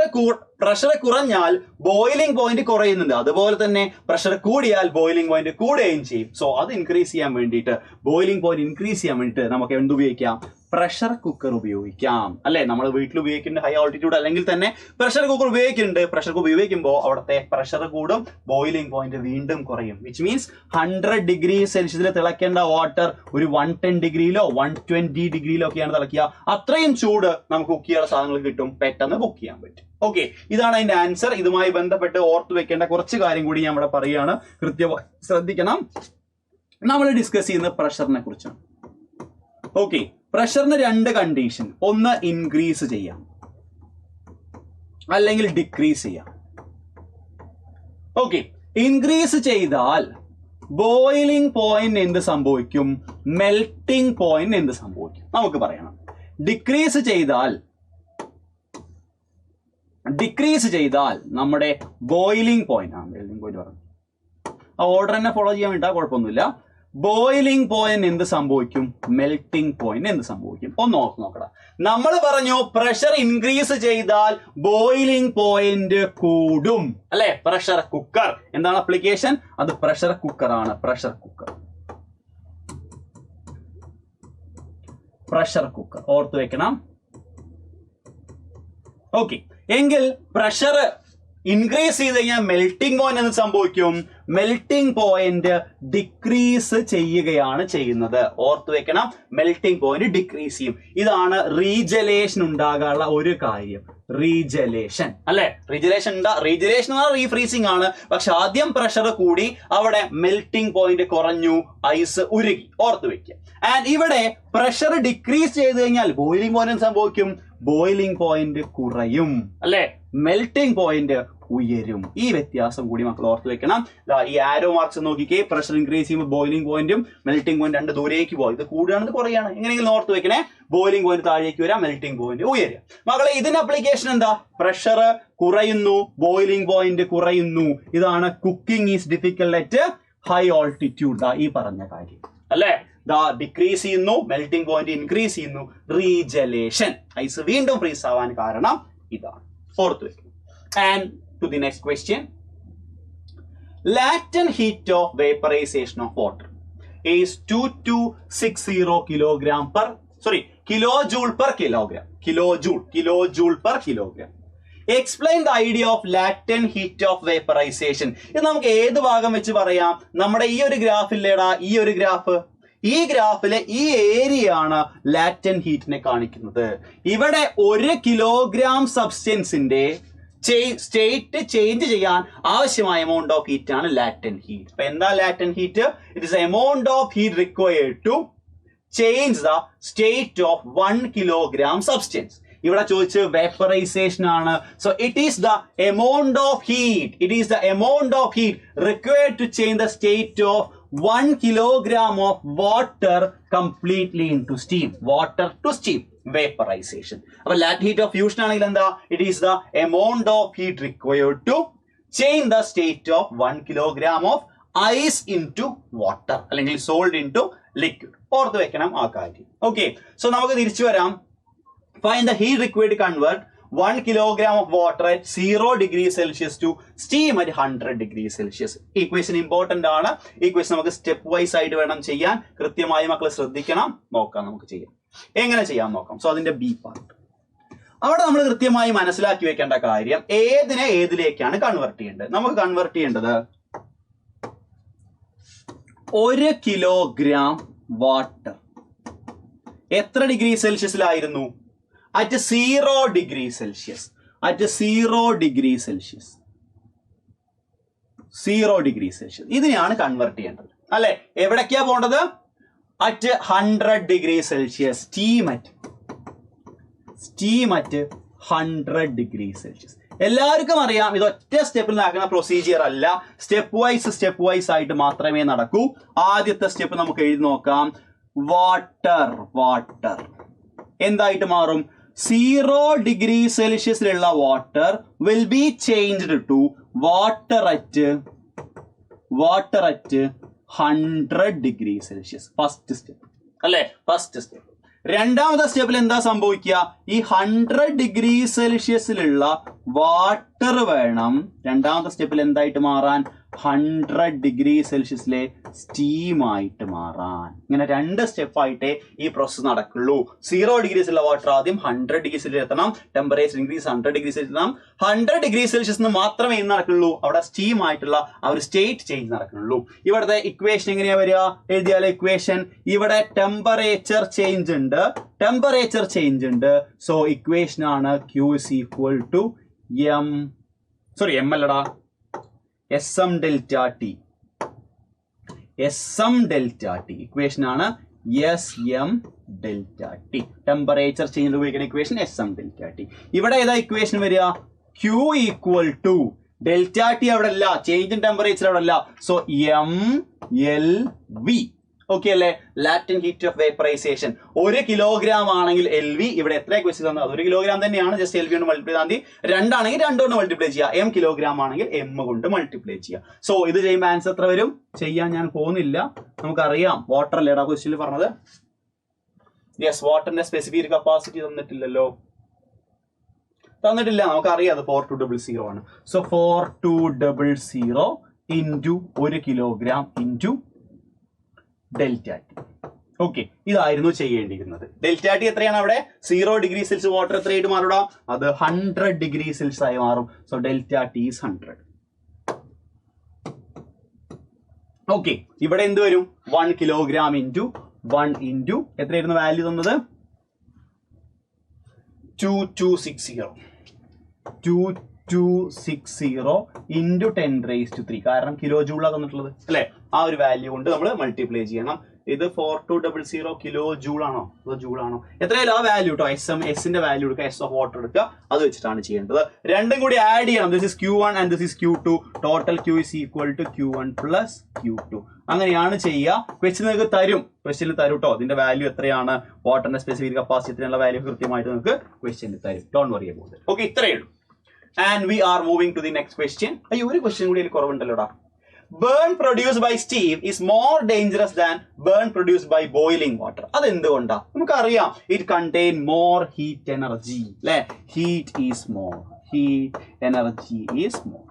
കുറഞ്ഞാൽ ബോയിലിംഗ് പോയിന്റ് കുറയുന്നുണ്ട്, അതുപോലെ തന്നെ പ്രഷർ കൂടിയാൽ ബോയിലിംഗ് പോയിന്റ് കൂടുകയും ചെയ്യും. സോ അത് ഇൻക്രീസ് ചെയ്യാൻ വേണ്ടിയിട്ട്, ബോയിലിംഗ് പോയിന്റ് ഇൻക്രീസ് ചെയ്യാൻ വേണ്ടിയിട്ട് നമുക്ക് എന്ത് ഉപയോഗിക്കാം? പ്രഷർ കുക്കർ ഉപയോഗിക്കാം അല്ലെ? നമ്മൾ വീട്ടിൽ ഉപയോഗിക്കുന്ന ഹൈ ഓൾട്ടിറ്റ്യൂഡ് അല്ലെങ്കിൽ തന്നെ പ്രഷർ കുക്കർ ഉപയോഗിക്കുന്നുണ്ട്. പ്രഷർ കുക്കർ ഉപയോഗിക്കുമ്പോൾ അവിടുത്തെ പ്രഷർ കൂടും, ബോയിലിംഗ് പോയിന്റ് വീണ്ടും കുറയും. വിച്ച് മീൻസ് 100 ഡിഗ്രി സെൽഷ്യസിൽ തിളക്കേണ്ട വാട്ടർ ഒരു 110 ഡിഗ്രിയിലോ 120 ഡിഗ്രിയിലോ ഒക്കെയാണ് തിളക്കുക. അത്രയും ചൂട് നമുക്ക് കുക്ക് ചെയ്യാനുള്ള സാധനങ്ങൾ കിട്ടും, പെട്ടെന്ന് കുക്ക് ചെയ്യാൻ പറ്റും. ഓക്കെ, ഇതാണ് അതിന്റെ ആൻസർ. ഇതുമായി ബന്ധപ്പെട്ട് ഓർത്ത് വെക്കേണ്ട കുറച്ച് കാര്യം കൂടി ഞാൻ ഇവിടെ പറയുകയാണ്, കൃത്യമായി ശ്രദ്ധിക്കണം. നമ്മൾ ഡിസ്കസ് ചെയ്യുന്ന പ്രഷറിനെ കുറിച്ചാണ്. ഓക്കെ, പ്രഷറിന് 2 കണ്ടീഷൻ, ഒന്ന് ഇൻക്രീസ് ചെയ്യാം അല്ലെങ്കിൽ ഡിക്രീസ് ചെയ്യാം. ഓക്കെ, ഇൻക്രീസ് ചെയ്താൽ ബോയിലിംഗ് പോയിന്റ് എന്ത് സംഭവിക്കും? മെൽറ്റിംഗ് പോയിന്റ് എന്ത് സംഭവിക്കും? നമുക്ക് പറയണം. ഡിക്രീസ് ചെയ്താൽ നമ്മുടെ ബോയിലിംഗ് പോയിന്റ് പറഞ്ഞു, ആ ഓർഡർ തന്നെ ഫോളോ ചെയ്യാൻ വേണ്ട, കുഴപ്പമൊന്നുമില്ല. ബോയിലിംഗ് പോയിന്റ് എന്ത് സംഭവിക്കും? മെൽറ്റിംഗ് പോയിന്റ് എന്ത് സംഭവിക്കും? ഒന്ന് ഓർത്ത് നോക്കണം. നമ്മൾ പറഞ്ഞു പ്രഷർ ഇൻക്രീസ് ചെയ്താൽ ബോയിലിംഗ് പോയിന്റ് കൂടും അല്ലെ? പ്രഷർ കുക്കർ എന്താണ് അപ്ലിക്കേഷൻ? അത് പ്രഷർ കുക്കർ ആണ്. പ്രഷർ കുക്കർ ഓർത്ത് വെക്കണം. ഓക്കെ, എങ്കിൽ പ്രഷർ ഇൻക്രീസ് ചെയ്ത് കഴിഞ്ഞാൽ മെൽറ്റിംഗ് പോയിന്റ് എന്ന് സംഭവിക്കും? മെൽറ്റിംഗ് പോയിന്റ് ഡിക്രീസ് ചെയ്യുകയാണ് ചെയ്യുന്നത്. ഓർത്ത് വെക്കണം, മെൽറ്റിംഗ് പോയിന്റ് ഡിക്രീസ് ചെയ്യും. ഇതാണ് റീജലേഷൻ ഉണ്ടാകാനുള്ള ഒരു കാര്യം. റീജലേഷൻ അല്ലെ? റീജലേഷൻ റീഫ്രീസിംഗ് ആണ്. പക്ഷെ ആദ്യം പ്രഷർ കൂടി, അവിടെ മെൽറ്റിംഗ് പോയിന്റ് കുറഞ്ഞു, ഐസ് ഉരുകി. ഓർത്ത് വെക്കുക. ആൻഡ് ഇവിടെ പ്രഷർ ഡിക്രീസ് ചെയ്ത് കഴിഞ്ഞാൽ ബോയിലിംഗ് പോയിന്റ് സംഭവിക്കും? ബോയിലിംഗ് പോയിന്റ് കുറയും അല്ലെ? മെൽറ്റിംഗ് പോയിന്റ് ഉയരും. ഈ വ്യത്യാസം കൂടി മക്കൾ ഓർത്ത് വെക്കണം. ഈ ആരോ മാർക്സ് നോക്കിക്കേ, പ്രഷർ ഇൻക്രീസ് ചെയ്യുമ്പോൾ ബോയിലിംഗ് പോയിന്റും മെൽറ്റിംഗ് പോയിന്റ് 2 ദൂരേക്ക് പോകും. ഇത് കൂടുകയാണെന്ന് കുറയാണ്, എങ്ങനെയെങ്കിലും ഓർത്ത് വെക്കണേ. ബോയിലിംഗ് പോയിന്റ് താഴേക്ക് വരാം, മെൽറ്റിംഗ് പോയിന്റ് ഉയരുക. മക്കളെ ഇതിന്റെ അപ്ലിക്കേഷൻ എന്താ? പ്രഷർ കുറയുന്നു, ബോയിലിംഗ് പോയിന്റ് കുറയുന്നു. ഇതാണ് cooking is difficult at high altitude. ഈ പറഞ്ഞ കാര്യം അല്ലെ? ഡിക്രീസ് ചെയ്യുന്നു, മെൽറ്റിംഗ് പോയിന്റ് ഇൻക്രീസ് ചെയ്യുന്നു, റീജലേഷൻ. ഐസ് വീണ്ടും ഫ്രീസ് ആവാൻ കാരണം ഇതാണ്. ഓർത്ത് വെക്കും. And to the next question. Latent heat of vaporization of water is 2260 kilojoule per kilogram. Kilojoule per kilogram. Explain the idea of latent heat of vaporization. ഇത് നമുക്ക് ഏത് ഭാഗം വെച്ച് പറയാം? നമ്മുടെ ഈ ഒരു ഗ്രാഫില്ലേടാ, ഈ ഗ്രാഫിലെ ഈ ഏരിയ ആണ് ലാറ്റന്റ് ഹീറ്റിനെ കാണിക്കുന്നത്. ഇവിടെ 1 കിലോഗ്രാം സബ്സ്റ്റൻസിന്റെ സ്റ്റേറ്റ് ചേഞ്ച് ചെയ്യാൻ ആവശ്യമായ എമൗണ്ട് ഓഫ് ഹീറ്റ് ആണ് ലാറ്റന്റ് ഹീറ്റ്. അപ്പൊ എന്താ latent heat? It is amount of heat required to change the state of 1 kilogram substance. ഇവിടെ ചോദിച്ച് വേപ്പറൈസേഷൻ ആണ്. So it is the amount of heat required to change the state of 1 kilogram of water completely into steam. Water to steam. Vaporization. Appo latent heat of fusion aanengil endha? It is the amount of heat required to change the state of 1 kilogram of ice into water അല്ലെങ്കിൽ salt into liquid. ഓർത്ത് വെക്കണം ആ കാര്യം. Okay, so നമുക്ക് തിരിച്ചു വരാം. Find the heat required to convert 1 kilogram of water at 0 degrees Celsius to steam at 100 degrees Celsius. ഈ ക്വസ്റ്റ്യൻ ഇമ്പോർട്ടന്റ് ആണ്. ഈ ക്വസ്റ്റ്യൻ നമുക്ക് സ്റ്റെപ്പ് വൈസ് ആയിട്ട് വേണം ചെയ്യാൻ. കൃത്യമായി മക്കൾ ശ്രദ്ധിക്കണം. നോക്കാം, നമുക്ക് ചെയ്യാം. എങ്ങനെ ചെയ്യാൻ നോക്കാം. സോ അതിന്റെ ബി പാർട്ട് അവിടെ നമ്മൾ കൃത്യമായി മനസ്സിലാക്കി വെക്കേണ്ട കാര്യം, ഏതിനെ ഏതിലേക്കാണ് കൺവെർട്ട് ചെയ്യേണ്ടത്. നമുക്ക് കൺവെർട്ട് ചെയ്യേണ്ടത് 1 കിലോഗ്രാം വാട്ടർ എത്ര ഡിഗ്രി സെൽഷ്യസിലായിരുന്നു? at 0 degree Celsius. 0 degree Celsius. ഇതിനെയാണ് കൺവേർട്ട് ചെയ്യേണ്ടത് അല്ലെ. എവിടേക്കാ പോകേണ്ടത്? At 100 degree Celsius. Steam at 100 degree Celsius. എല്ലാവർക്കും അറിയാം ഇത് ഒറ്റ സ്റ്റെപ്പിൽ നടക്കുന്ന പ്രൊസീജിയർ അല്ല, സ്റ്റെപ്പ് വൈസ് ആയിട്ട് മാത്രമേ നടക്കൂ. ആദ്യത്തെ സ്റ്റെപ്പ് നമുക്ക് എഴുതി നോക്കാം. വാട്ടർ എന്തായിട്ട് മാറും? 0 ഡിഗ്രി സെൽഷ്യസിലുള്ള water will be changed to water at 100 degree Celsius. First step അല്ലെ, ഫസ്റ്റ് സ്റ്റെപ്പ്. രണ്ടാമത്തെ സ്റ്റെപ്പിൽ എന്താ സംഭവിക്കുക? ഈ 100 ഡിഗ്രി സെൽഷ്യസിലുള്ള വാട്ടർ വേണം രണ്ടാമത്തെ സ്റ്റെപ്പിൽ എന്തായിട്ട് മാറാൻ? 100 ഡിഗ്രി സെൽഷ്യസിലെ സ്റ്റീം ആയിട്ട് മാറാൻ. ഇങ്ങനെ 2 സ്റ്റെപ്പായിട്ടേ ഈ പ്രോസസ് നടക്കുള്ളൂ. 0 ഡിഗ്രിസിലുള്ള വാട്ടർ ആദ്യം 100 ഡിഗ്രി സെൽഷ്യസ് എത്തണം, ടെമ്പറേച്ചർ ഇൻക്രീസ് 100 ഡിഗ്രി സെൽഷ്യസ് എത്തണം. 100 ഡിഗ്രി സെൽഷ്യസ് മാത്രമേ നടക്കുള്ളൂ അവിടെ സ്റ്റീം ആയിട്ടുള്ള ആ ഒരു സ്റ്റേറ്റ് ചേഞ്ച് നടക്കുള്ളൂ. ഇവിടുത്തെ ഇക്വേഷൻ എങ്ങനെയാ വരിക? എഴുതിയാലോ ഇക്വേഷൻ. ഇവിടെ ടെമ്പറേച്ചർ ചേഞ്ച് ഉണ്ട്. സോ ഇക്വേഷൻ ആണ് Q is equal to m അല്ലടാ, SM delta T. ഇക്വേഷൻ ആണ് SM delta T. Temperature change ഉപയോഗിക്കുന്ന ഇക്വേഷൻ SM delta T. ഇവിടെ ഏതാ ഇക്വേഷൻ വരിക? Q equal to delta T അവിടെ അല്ല, ചേഞ്ച് ഇൻ ടെമ്പറേച്ചർ അവിടെ അല്ല. So MLV. ഓക്കെ അല്ലേ? Latent heat of vaporisation 1 kilogram ആണെങ്കിൽ LV. ഇവിടെ എത്ര ക്വസ്റ്റ്യൻ തന്നത്? 1 കിലോഗ്രാം തന്നെയാണ്, ജസ്റ്റ് LV കൊണ്ട് മൾട്ടിപ്ലൈ ചെയ്താൽ മതി. 2 ആണെങ്കിൽ 2 കൊണ്ട് മൾട്ടിപ്ലൈ ചെയ്യുക. M കിലോഗ്രാം ആണെങ്കിൽ M കൊണ്ട് മൾട്ടിപ്ലൈ ചെയ്യുക. സോ ഇത് ചെയ്യുമ്പോൾ ആൻസർ എത്ര വരും? ചെയ്യാൻ ഞാൻ പോകുന്നില്ല, നമുക്കറിയാം. വാട്ടർ അല്ലേടാ ക്വസ്റ്റ്യനിൽ പറഞ്ഞത്? യെസ്, വാട്ടറിന്റെ സ്പെസിഫിക് കപ്പാസിറ്റി തന്നിട്ടില്ലല്ലോ, നമുക്കറിയാം അത് 4200 ആണ്. So 4200 into 1 kilogram into delta T. Okay, ഇതായിരുന്നു ചെയ്യേണ്ടിയിരുന്നത്. ഡെൽറ്റ ടി എത്രയാണ് അവിടെ? 0 ഡിഗ്രി സെൽഷ്യസ് വാട്ടർ എത്രയായിട്ട് മാറും? അത് 100 ഡിഗ്രി സെൽഷ്യസ് ആയി മാറും. So delta T is 100. Okay, ഇവിടെ എന്ത് വരും? 1 കിലോഗ്രാം ഇൻറ്റു 1 ഇൻറ്റു എത്രയായിരുന്നു വാല്യൂ തന്നത്? 2260 ഇൻറ്റു 10⁻³ കാരണം കിലോ ജൂളാണ് തന്നിട്ടുള്ളത് അല്ലെ. ആ ഒരു വാല്യൂ കൊണ്ട് നമ്മൾ മൾട്ടിപ്ലൈ ചെയ്യണം. ഇത് 4200 കിലോ ജൂളാണോ അതോ ജൂളാണോ? എത്രയായാലും ആ വാല്യൂ കേട്ടോ, എസിന്റെ വാല്യൂ എടുക്കുക, എസ് ഓഫ് വാട്ടർ എടുക്കുക, അത് വെച്ചിട്ടാണ് ചെയ്യേണ്ടത്. രണ്ടും കൂടി ആഡ് ചെയ്യണം. This is Q1 and this is Q2. Total Q is equal to Q1 plus Q2. അങ്ങനെയാണ് ചെയ്യുക. ക്വസ്റ്റ്യൻ നിങ്ങൾക്ക് തരും, ക്വസ്റ്റ്യനിൽ തരും കേട്ടോ. ഇതിന്റെ വാല്യൂ എത്രയാണ്, വാട്ടറിന്റെ സ്പെസിഫിക് കപ്പാസിറ്റിയുള്ള വാല്യൂ കൃത്യമായിട്ട് നിങ്ങൾക്ക് ക്വസ്റ്റ്യനിൽ തരും. Don't worry about it. Okay, ഇത്രയേ ഉള്ളൂ. And we are moving to the next question. അയ്യോ, ഒരു ക്വസ്റ്റ്യൻ കൂടി കുറവുണ്ടല്ലോടാ. Burn produced by steam is more dangerous than burn produced by boiling water. അതെന്തുകൊണ്ടാ? നമുക്കറിയാം, it contain more heat energy. അല്ലെ, heat energy is more.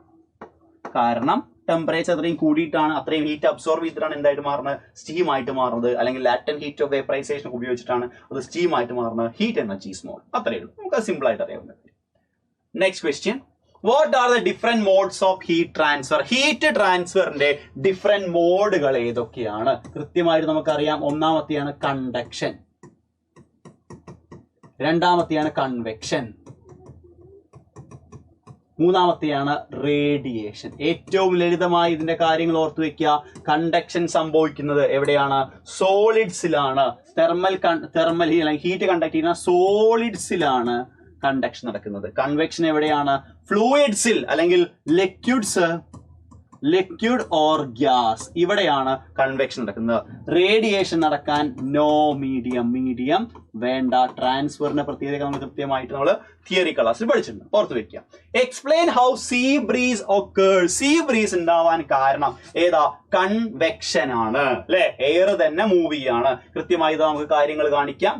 കാരണം ടെമ്പറേച്ചർ അത്രയും കൂടിയിട്ടാണ്, അത്രയും ഹീറ്റ് അബ്സോർബ് ചെയ്തിട്ടാണ് എന്തായിട്ട് മാറുന്നത്? സ്റ്റീം ആയിട്ട് മാറുന്നത്. അല്ലെങ്കിൽ ലാറ്റന്റ് ഹീറ്റ് ഓഫ് വേപ്പറൈസേഷൻ ഉപയോഗിച്ചിട്ടാണ് അത് സ്റ്റീം ആയിട്ട് മാറുന്നത്. Heat energy is more. അത്രയേ ഉള്ളൂ, നമുക്ക് സിമ്പിൾ ആയിട്ട് അറിയാവുന്നത്. Next question. What are the different modes of heat transfer? Heat ട്രാൻസ്ഫറിന്റെ ഡിഫറെന്റ് മോഡുകൾ ഏതൊക്കെയാണ്? കൃത്യമായിട്ട് നമുക്കറിയാം. ഒന്നാമത്തെയാണ് കണ്ടക്ഷൻ, രണ്ടാമത്തെയാണ് കൺവെക്ഷൻ, മൂന്നാമത്തെയാണ് റേഡിയേഷൻ. ഏറ്റവും ലളിതമായി ഇതിന്റെ കാര്യങ്ങൾ ഓർത്തു വെക്കുക. കണ്ടക്ഷൻ സംഭവിക്കുന്നത് എവിടെയാണ്? സോളിഡ്സിലാണ്. തെർമൽ ഹീറ്റ് കണ്ടക്ട് ചെയ്യുന്ന സോളിഡ്സിലാണ് കണ്ടക്ഷൻ നടക്കുന്നത്. കൺവെക്ഷൻ എവിടെയാണ്? ഫ്ലൂയിഡ്സിൽ അല്ലെങ്കിൽ ലിക്വിഡ് ഓർ ഗ്യാസ്, ഇവിടെയാണ് കൺവെക്ഷൻ നടക്കുന്നത്. റേഡിയേഷൻ നടക്കാൻ നോ മീഡിയം വേണ്ട. ട്രാൻസ്ഫറിന്റെ പ്രത്യേകത നമ്മൾ കൃത്യമായിട്ട് നമ്മൾ തിയറി ക്ലാസ്സിൽ പഠിച്ചിട്ടുണ്ട്, ഓർത്ത് വെക്കുക. Explain how see breeze occurs. See breeze ഉണ്ടാവാൻ കാരണം ഏതാ? കൺവെക്ഷൻ ആണ് അല്ലെ. എയർ തന്നെ മൂവ് ചെയ്യാണ്. കൃത്യമായി നമുക്ക് കാര്യങ്ങൾ കാണിക്കാം,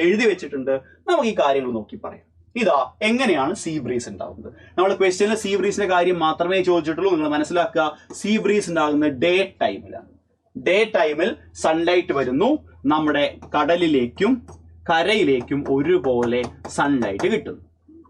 എഴുതി വെച്ചിട്ടുണ്ട്. നമുക്ക് ഈ കാര്യങ്ങൾ നോക്കി പറയാം. ഇതാ എങ്ങനെയാണ് സീ ബ്രീസ് ഉണ്ടാകുന്നത്. നമ്മൾ ക്വസ്റ്റ്യനിൽ സീ ബ്രീസിന്റെ കാര്യം മാത്രമേ ചോദിച്ചിട്ടുള്ളൂ. നിങ്ങൾ മനസ്സിലാക്കുക, സീ ബ്രീസ് ഉണ്ടാകുന്നത് ഡേ ടൈമിലാണ്. ഡേ ടൈമിൽ സൺലൈറ്റ് വരുന്നു, നമ്മുടെ കടലിലേക്കും കരയിലേക്കും ഒരുപോലെ സൺലൈറ്റ് കിട്ടുന്നു.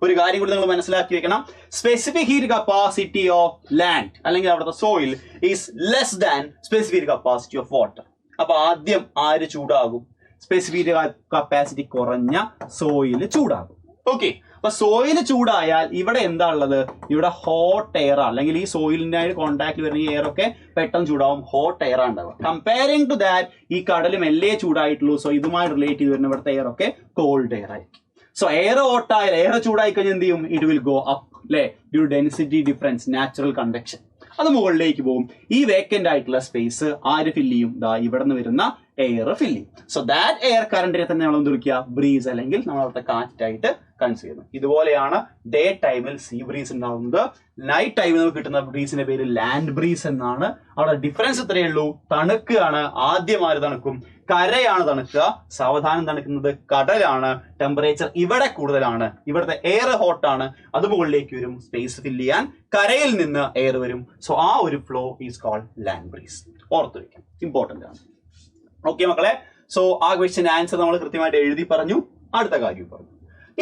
ഒരു കാര്യം കൂടി നിങ്ങൾ മനസ്സിലാക്കി വെക്കണം. Specific heat capacity of land അല്ലെങ്കിൽ അവിടുത്തെ soil is less than specific capacity of water. അപ്പൊ ആദ്യം ആര് ചൂടാകും? സ്പെസിഫിക് കപ്പാസിറ്റി കുറഞ്ഞ സോയിൽ ചൂടാകും. ഓക്കെ, അപ്പൊ സോയിൽ ചൂടായാൽ ഇവിടെ എന്താ ഉള്ളത്? ഇവിടെ ഹോട്ട് എയർ അല്ലെങ്കിൽ ഈ സോയിലിനായിട്ട് കോൺടാക്ട് വരുന്ന ഈ എയർ ഒക്കെ പെട്ടെന്ന് ചൂടാവും, ഹോട്ട് എയർ ഉണ്ടാവുക. കമ്പയറിംഗ് ടു ദാറ്റ് ഈ കടലും എല്ലേ ചൂടായിട്ടുള്ളൂ. സോ ഇതുമായി റിലേറ്റ് ചെയ്ത് വരുന്ന ഇവിടുത്തെ എയർ ഒക്കെ കോൾഡ് എയർ ആയിരിക്കും. സോ എയർ ഹോട്ടായാൽ എയർ ചൂടായി കഴിഞ്ഞാൽ എന്ത് ചെയ്യും? ഇറ്റ് വിൽ ഗോ അപ്പ് അല്ലെ, due density difference, natural convection, അത് മുകളിലേക്ക് പോകും. ഈ വേക്കന്റ് ആയിട്ടുള്ള സ്പേസ് ആര് ഫില്ല് ചെയ്യും? ദാ ഇവിടെ നിന്ന് വരുന്ന എയർ ഫില്ല് ചെയ്യും. സോ ദാറ്റ് എയർ കറന്റിനെ തന്നെ നമ്മൾ എന്ത് വിളിക്കുക? ബ്രീസ് അല്ലെങ്കിൽ നമ്മൾ അവിടുത്തെ കാറ്റായിട്ട് കൺസിഡർ ചെയ്യുന്നു. ഇതുപോലെയാണ് ഡേ ടൈമിൽ സീ ബ്രീസ് ഉണ്ടാകുന്നത്. നൈറ്റ് ടൈമിൽ നമുക്ക് കിട്ടുന്ന ബ്രീസിന്റെ പേര് ലാൻഡ് ബ്രീസ് എന്നാണ്. അവിടെ ഡിഫറൻസ് ഇത്രയേ ഉള്ളൂ. തണുക്കുകയാണ്, ആദ്യം ആര് തണുക്കും? കരയാണ് തണുക്കുക. സാവധാനം തണുക്കുന്നത് കടലാണ്. ടെമ്പറേച്ചർ ഇവിടെ കൂടുതലാണ്, ഇവിടുത്തെ എയർ ഹോട്ടാണ്, അത് മുകളിലേക്ക് വരും സ്പേസ് ഫില്ല് ചെയ്യാൻ. കരയിൽ നിന്ന് എയർ വരും. സോ ആ ഒരു flow is called land breeze. ഓർത്തു വയ്ക്കാം, ഇമ്പോർട്ടന്റ് ആണ്. ഓക്കെ മക്കളെ, സോ ആ ക്വസ്റ്റ്യൻ ആൻസർ നമ്മൾ കൃത്യമായിട്ട് എഴുതി പറഞ്ഞു. അടുത്ത കാര്യം പറഞ്ഞു.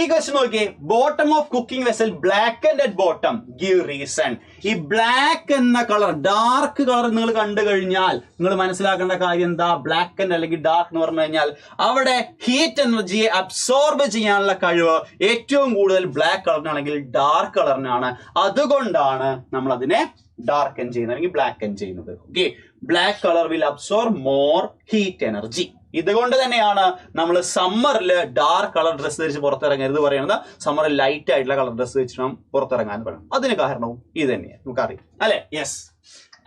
ഈ ക്വസ്റ്റ്യൻ നോക്കിയേ, bottom of cooking vessel black and at bottom, give reason. ഈ ബ്ലാക്ക് എന്ന കളർ, ഡാർക്ക് കളർ നിങ്ങൾ കണ്ടു കഴിഞ്ഞാൽ നിങ്ങൾ മനസ്സിലാക്കേണ്ട കാര്യം എന്താ? ബ്ലാക്ക് ആൻഡ് അല്ലെങ്കിൽ ഡാർക്ക് എന്ന് പറഞ്ഞു കഴിഞ്ഞാൽ അവിടെ ഹീറ്റ് എനർജിയെ അബ്സോർബ് ചെയ്യാനുള്ള കഴിവ് ഏറ്റവും കൂടുതൽ ബ്ലാക്ക് കളറിനാണെങ്കിൽ ഡാർക്ക് കളറിനാണ്. അതുകൊണ്ടാണ് നമ്മൾ അതിനെ ഡാർക്കൻ ചെയ്യുന്നത് അല്ലെങ്കിൽ ബ്ലാക്ക് ചെയ്യുന്നത്. Okay, black colour will absorb more heat energy. ഇതുകൊണ്ട് തന്നെയാണ് നമ്മൾ സമ്മറിൽ ഡാർക്ക് കളർ ഡ്രസ്സ് ധരിച്ച് പുറത്തിറങ്ങരുത് പറയുന്നത്. സമ്മറിൽ ലൈറ്റ് ആയിട്ടുള്ള കളർ ഡ്രസ്സ് ധരിച്ചിട്ട് പുറത്തിറങ്ങാൻ പറയുന്നത്. അതിന് കാരണവും ഇത് തന്നെയാണ്, നമുക്കറിയാം അല്ലെ? Yes.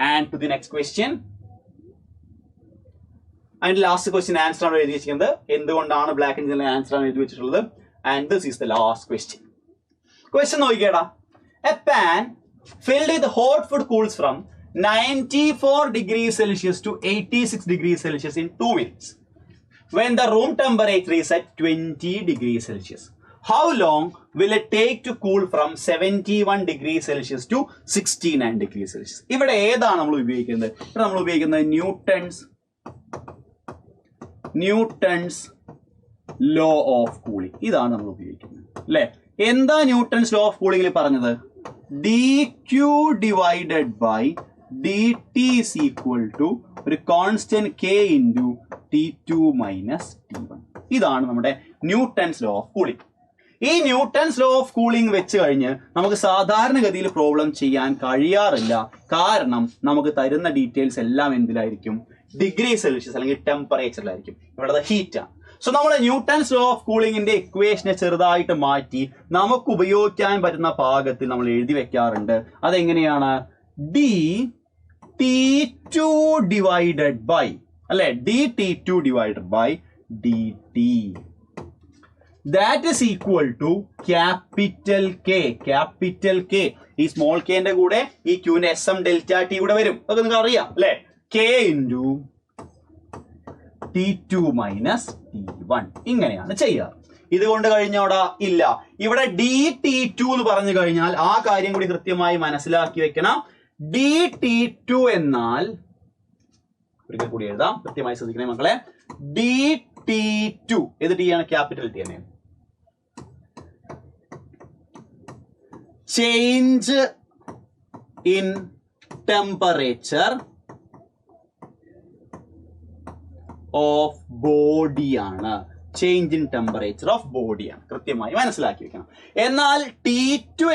And to the next question. അതിന്റെ ലാസ്റ്റ് ക്വസ്റ്റ്യൻ ആൻസർ ആണ് എഴുതി വെച്ചിരിക്കുന്നത്. എന്തുകൊണ്ടാണ് ബ്ലാക്ക് ആൻഡ് ആൻസർ ആണ് എഴുതി വെച്ചിട്ടുള്ളത്. And this is the last question. Question നോക്കിയേടാ. A pan filled with hot food cools from 94 degrees Celsius to 86 degrees Celsius in 2 minutes. When the room temperature is at 20 degrees Celsius, how long will it take to cool from 71 degrees Celsius to 69 degrees Celsius? ഇവിടെ ഏതാണ് നമ്മൾ ഉപയോഗിക്കുന്നത്? ഇവിടെ നമ്മൾ ഉപയോഗിക്കുന്നത് ന്യൂട്ടൺസ് ലോ ഓഫ് കൂളിംഗ്. ഇതാണ് നമ്മൾ ഉപയോഗിക്കുന്നത് അല്ലെ? എന്താ ന്യൂട്ടൺസ് ലോ ഓഫ് കൂളിംഗിൽ പറഞ്ഞത്? dq divided by dt is equal to ഒരു constant k into T2 minus T1. ഇതാണ് നമ്മുടെ ന്യൂട്ടൺസ് ലോ ഓഫ് കൂളിംഗ്. ഈ ന്യൂട്ടൺസ് ലോ ഓഫ് കൂളിംഗ് വെച്ച് കഴിഞ്ഞ് നമുക്ക് സാധാരണഗതിയിൽ പ്രോബ്ലം ചെയ്യാൻ കഴിയാറില്ല. കാരണം നമുക്ക് തരുന്ന ഡീറ്റെയിൽസ് എല്ലാം എന്തിലായിരിക്കും? ഡിഗ്രി സെൽഷ്യസ് അല്ലെങ്കിൽ ടെമ്പറേച്ചറിലായിരിക്കും. ഇവിടെ ഹീറ്റ് ആണ്. സോ നമ്മൾ ന്യൂട്ടൺസ് ലോ ഓഫ് കൂളിംഗിന്റെ ഇക്വേഷനെ ചെറുതായിട്ട് മാറ്റി നമുക്ക് ഉപയോഗിക്കാൻ പറ്റുന്ന പാകത്തിൽ നമ്മൾ എഴുതി വെക്കാറുണ്ട്. അതെങ്ങനെയാണ്? dT2 ഡിവൈഡഡ് ബൈ അല്ലെ, dT2 divided by dt. That is equal to capital K. ഈ സ്മോൾ കെന്റെ കൂടെ ഈ ക്യൂന്റെ SM ഡെൽറ്റ ടി കൂടെ വരും. അതൊക്കെ നിങ്ങൾക്ക് അറിയാം അല്ലെ? K into T2 minus T1. ഇങ്ങനെയാണ് ചെയ്യാറ്. ഇതുകൊണ്ട് കഴിഞ്ഞോടാ? ഇല്ല. ഇവിടെ dT2 എന്ന് പറഞ്ഞു കഴിഞ്ഞാൽ ആ കാര്യം കൂടി കൃത്യമായി മനസ്സിലാക്കി വെക്കണം. dT2 എന്നാൽ ഒരിക്കൽ കൂടി എഴുതാം, കൃത്യമായി ശ്രദ്ധിക്കണേ മക്കളെ. dT2 ഏത് ടി ആണ്? ക്യാപിറ്റൽ ടി ആണ്. ചേഞ്ച് ഇൻ ടെമ്പറേച്ചർ ഓഫ് ബോഡിയാണ്. ചേഞ്ച് ഇൻ ടെമ്പറേച്ചർ ഓഫ് ബോഡിയാണ്. കൃത്യമായി മനസ്സിലാക്കി വെക്കണം. എന്നാൽ T2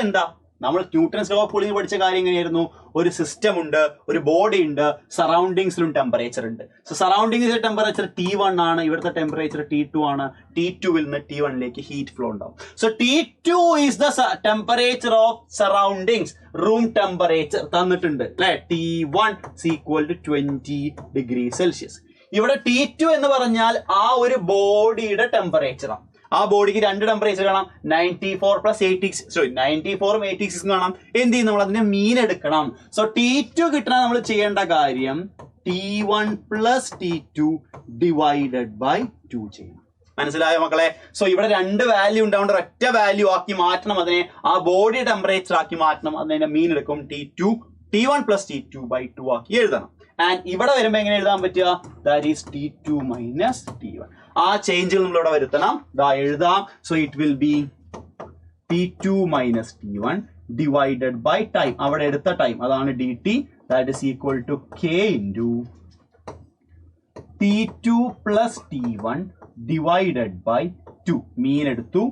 എന്താ? നമ്മൾ ന്യൂട്ടൺസ് ലോ ഓഫ് കൂളിംഗ് പഠിച്ച കാര്യം എങ്ങനെയായിരുന്നു? ഒരു സിസ്റ്റം ഉണ്ട്, ഒരു ബോഡി ഉണ്ട്, സറൗണ്ടിങ്സിലും ടെമ്പറേച്ചർ ഉണ്ട്. സോ സറൗണ്ടിങ്സിലെ ടെമ്പറേച്ചർ T1 ആണ്, ഇവിടുത്തെ ടെമ്പറേച്ചർ T2 ആണ്. T2 ൽ നിന്ന് T1ലേക്ക് ഹീറ്റ് ഫ്ലോ ഉണ്ടാവും. So T2 is the temperature of surroundings, room temperature തന്നിട്ടുണ്ട് അല്ലെ? T1 equal to 20 degree Celsius. ഇവിടെ T2 എന്ന് പറഞ്ഞാൽ ആ ഒരു ബോഡിയുടെ ടെമ്പറേച്ചറാണ്. ആ ബോഡിക്ക് രണ്ട് ടെമ്പറേച്ചർ കാണാം, 94 + 86. 94ഉം 86ഉം കാണാം. എന്ത് ചെയ്യും? നമ്മൾ അതിന്റെ മീൻ എടുക്കണം. സോ T2 കിട്ടണ നമ്മൾ ചെയ്യേണ്ട കാര്യം T1 + T2 ഡിവൈഡഡ് ബൈ 2 ചെയ്യണം. മനസ്സിലായോ മക്കളെ? സോ ഇവിടെ രണ്ട് വാല്യൂ ഉണ്ടാവേണ്ട ഒറ്റ വാല്യൂ ആക്കി മാറ്റണം. അതിനെ ആ ബോഡി ടെമ്പറേച്ചർ ആക്കി മാറ്റണം. അതിന്റെ മീൻ എടുക്കും. T1 + T2 by 2 ആക്കി എഴുതണം. ആൻഡ് ഇവിടെ വരുമ്പോ എങ്ങനെ എഴുതാൻ പറ്റുക? That is T2 minus T1. ആ ചേഞ്ചുകൾ നമ്മൾ ഇവിടെ വരുത്തണം. ദാ എഴുതാം. So it will be T2 minus T1 divided by time. അവിടെ എടുത്ത ടൈം അതാണ് dt. That is equal to K into T2 + T1 divided by T2 mean എടുത്തു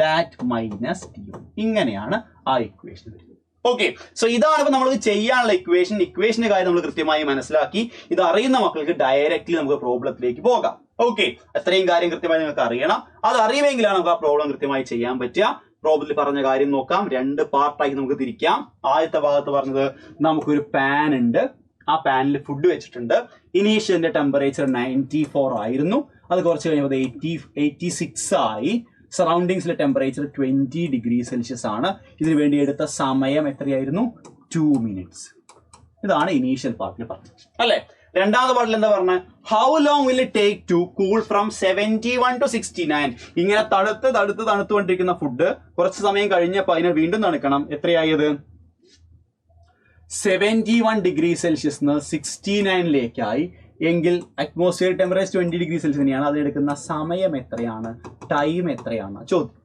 ദാറ്റ് മൈനസ് T1. ഇങ്ങനെയാണ് ആ ഇക്വേഷൻ വരുന്നത്. ഓക്കെ, സോ ഇതാണ് ഇപ്പൊ നമ്മൾ ചെയ്യാനുള്ള ഇക്വേഷന്റെ കാര്യം നമ്മൾ കൃത്യമായി മനസ്സിലാക്കി. ഇത് അറിയുന്ന മക്കൾക്ക് ഡയറക്റ്റ്ലി നമുക്ക് പ്രോബ്ലത്തിലേക്ക് പോകാം. ഓക്കെ, അത്രയും കാര്യം കൃത്യമായി നിങ്ങൾക്ക് അറിയണം. അത് അറിയുമെങ്കിലാണ് നമുക്ക് ആ പ്രോബ്ലം കൃത്യമായി ചെയ്യാൻ പറ്റുക. പ്രോബ്ലത്തിൽ പറഞ്ഞ കാര്യം നോക്കാം. 2 പാർട്ടായി നമുക്ക് തിരിക്കാം. ആദ്യത്തെ ഭാഗത്ത് പറഞ്ഞത് നമുക്കൊരു പാൻ ഉണ്ട്, ആ പാനിൽ ഫുഡ് വെച്ചിട്ടുണ്ട്. ഇനീഷ്യലിന്റെ ടെമ്പറേച്ചർ 94 ആയിരുന്നു, അത് കുറച്ച് കഴിഞ്ഞപ്പോൾ 86 ആയി. സറൗണ്ടിങ്സിലെ ടെമ്പറേച്ചർ 20 ഡിഗ്രി സെൽഷ്യസ് ആണ്. ഇതിനു വേണ്ടി എടുത്ത സമയം എത്രയായിരുന്നു? 2 മിനിറ്റ്സ്. ഇതാണ് ഇനീഷ്യൽ പാർട്ടിൽ പറഞ്ഞത് അല്ലെ. രണ്ടാമത്തെ പാർട്ടിൽ എന്താ പറഞ്ഞത്? How long will it take to cool from 71 to 69. ഇങ്ങനെ തണുത്തുകൊണ്ടിരിക്കുന്ന ഫുഡ് കുറച്ച് സമയം കഴിഞ്ഞപ്പോൾ അതിനെ വീണ്ടും തണുക്കണം. എത്രയായത്? 71 ഡിഗ്രി സെൽഷ്യസ് 69ലേക്കായി. എങ്കിൽ അറ്റ്മോസ്ഫിയർ ടെമ്പറേച്ചർ 20 ഡിഗ്രി സെൽഷ്യസ് തന്നെയാണ്. അത് എടുക്കുന്ന സമയം എത്രയാണ്? ടൈം എത്രയാണ് ചോദ്യം.